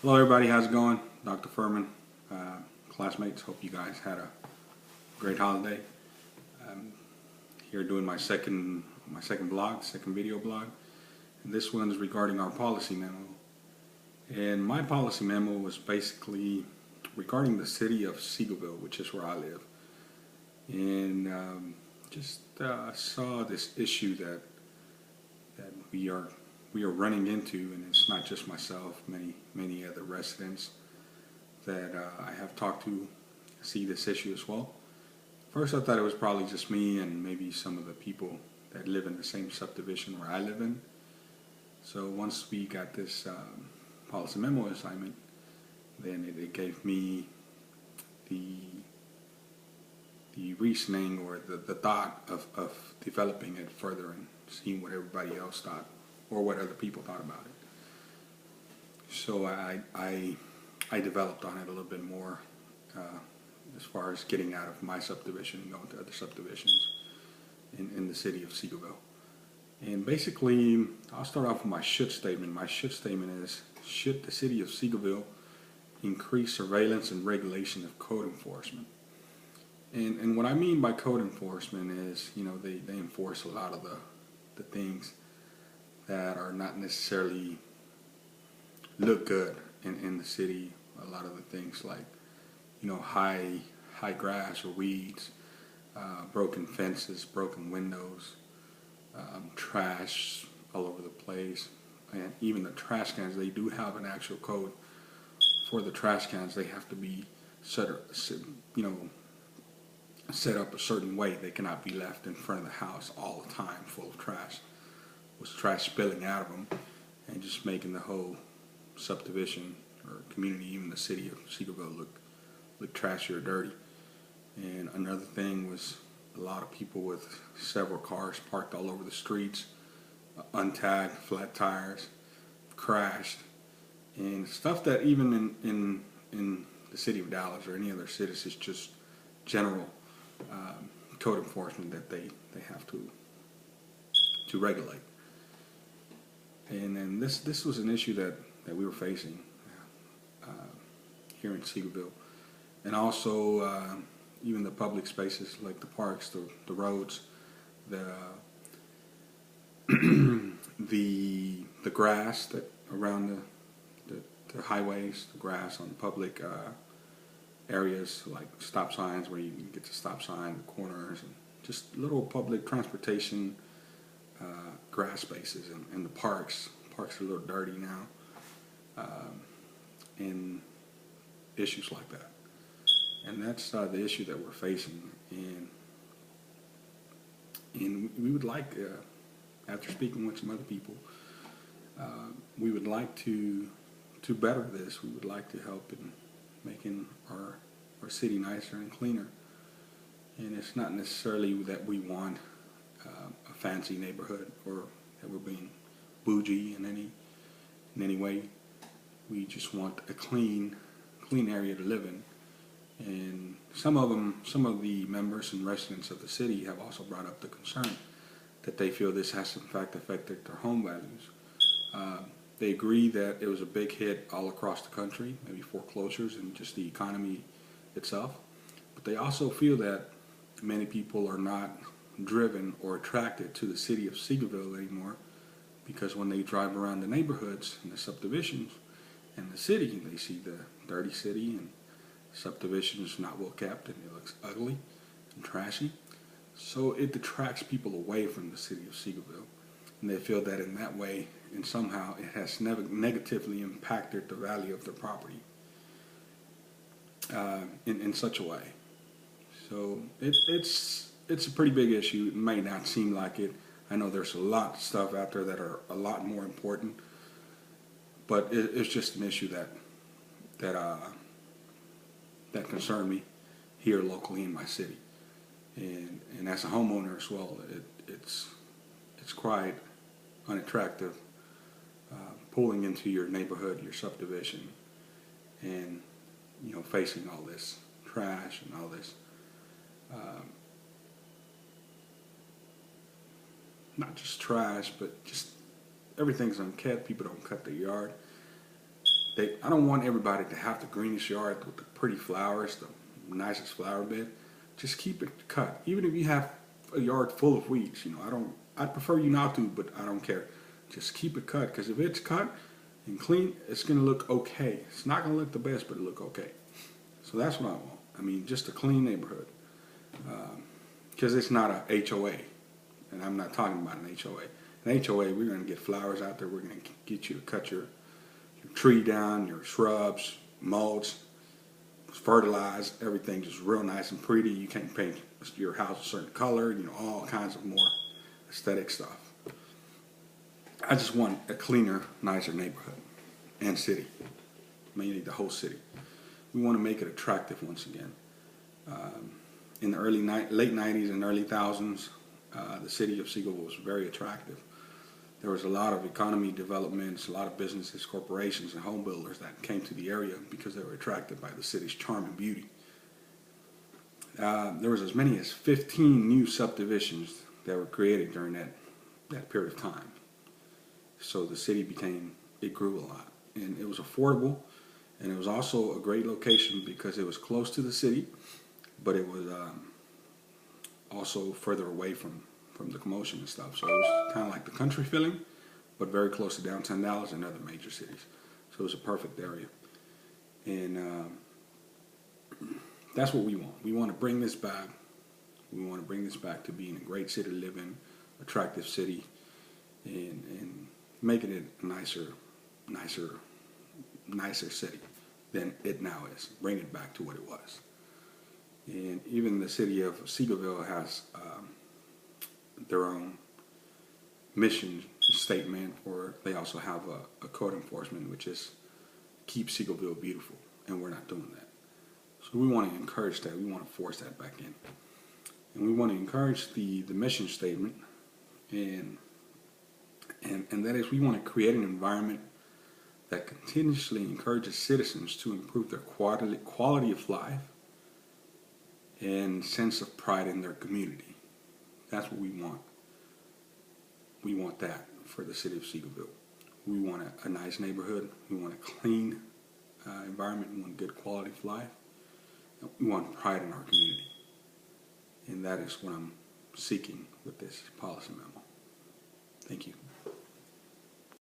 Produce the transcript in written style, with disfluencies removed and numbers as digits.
Hello everybody, how's it going? Dr. Furman, classmates, hope you guys had a great holiday. I'm here doing my second blog, second video blog. And this one is regarding our policy memo. And my policy memo was basically regarding the city of Seagoville, which is where I live. And just saw this issue that we are running into, and it's not just myself, many other residents that I have talked to see this issue as well. First I thought it was probably just me and maybe some of the people that live in the same subdivision where I live in. So once we got this policy memo assignment, then it gave me the reasoning or the thought of developing it further and seeing what everybody else thought or what other people thought about it. So I developed on it a little bit more as far as getting out of my subdivision and going to other subdivisions in the city of Seagoville. And basically, I'll start off with my should statement. My should statement is, should the city of Seagoville increase surveillance and regulation of code enforcement? And what I mean by code enforcement is, you know, they enforce a lot of the things that are not necessarily look good in the city. A lot of the things like, you know, high grass or weeds, broken fences, broken windows, trash all over the place, and even the trash cans. They do have an actual code for the trash cans. They have to be set up a certain way. They cannot be left in front of the house all the time full of trash, with trash spilling out of them and just making the whole subdivision or community, even the city of Seagoville, look trashy or dirty. And another thing was a lot of people with several cars parked all over the streets, untagged, flat tires, crashed, and stuff that even in the city of Dallas or any other cities is just general code enforcement that they have to regulate. And then this was an issue that we were facing here in Seagoville, and also even the public spaces like the parks, the roads, the grass that around the highways, the grass on public areas like stop signs where you can get to stop sign, the corners, and just little public transportation grass spaces, and the parks are a little dirty now, and issues like that. And that's the issue that we're facing. And we would like, after speaking with some other people, we would like to better this. We would like to help in making our city nicer and cleaner. And it's not necessarily that we want a fancy neighborhood or that we're being bougie in any way. We just want a clean area to live in. And some of the members and residents of the city have also brought up the concern that they feel this has in fact affected their home values. They agree that it was a big hit all across the country, maybe foreclosures and just the economy itself. But they also feel that many people are not driven or attracted to the city of Seagoville anymore, because when they drive around the neighborhoods and the subdivisions and the city, they see the dirty city, and subdivisions not well kept, and it looks ugly and trashy. So it detracts people away from the city of Seagoville, and they feel that in that way, and somehow it has negatively impacted the value of their property in such a way. So it's a pretty big issue. It may not seem like it. I know there's a lot of stuff out there that are a lot more important, but it's just an issue that concern me here locally in my city, and as a homeowner as well, it's quite unattractive pulling into your neighborhood, your subdivision, and facing all this trash and all this not just trash, but just everything's unkept. People don't cut their yard. I don't want everybody to have the greenest yard with the pretty flowers, the nicest flower bed. Just keep it cut. Even if you have a yard full of weeds, I'd prefer you not to, but I don't care. Just keep it cut, because if it's cut and clean, it's going to look okay. It's not going to look the best, but it'll look okay. So that's what I want. I mean, just a clean neighborhood. Because it's not a HOA, and I'm not talking about an HOA. An HOA, we're going to get flowers out there. We're going to get you to cut your tree down, your shrubs, mulch, fertilize, everything just real nice and pretty. You can't paint your house a certain color, all kinds of more aesthetic stuff. I just want a cleaner, nicer neighborhood and city, mainly the whole city. We want to make it attractive once again. In the late 90s and early 2000s, the city of Seagoville was very attractive. There was a lot of economy developments, a lot of businesses, corporations, and home builders that came to the area because they were attracted by the city's charm and beauty. There was as many as 15 new subdivisions that were created during that period of time. So the city it grew a lot. And it was affordable, and it was also a great location because it was close to the city, but it was also further away from the commotion and stuff. So it was kind of like the country feeling, but very close to downtown Dallas and other major cities. So it was a perfect area. And that's what we want. We want to bring this back. We want to bring this back to being a great city to live in, attractive city, and making it a nicer city than it now is. Bring it back to what it was. And even the city of Seagoville has their own mission statement, or they also have a code enforcement, which is keep Seagoville beautiful, and we're not doing that. So we want to encourage that. We want to force that back in, and we want to encourage the mission statement, and that is, we want to create an environment that continuously encourages citizens to improve their quality of life and sense of pride in their community. That's what we want. We want that for the city of Seagoville. We want a nice neighborhood. We want a clean environment. We want good quality of life. We want pride in our community. And that is what I'm seeking with this policy memo. Thank you.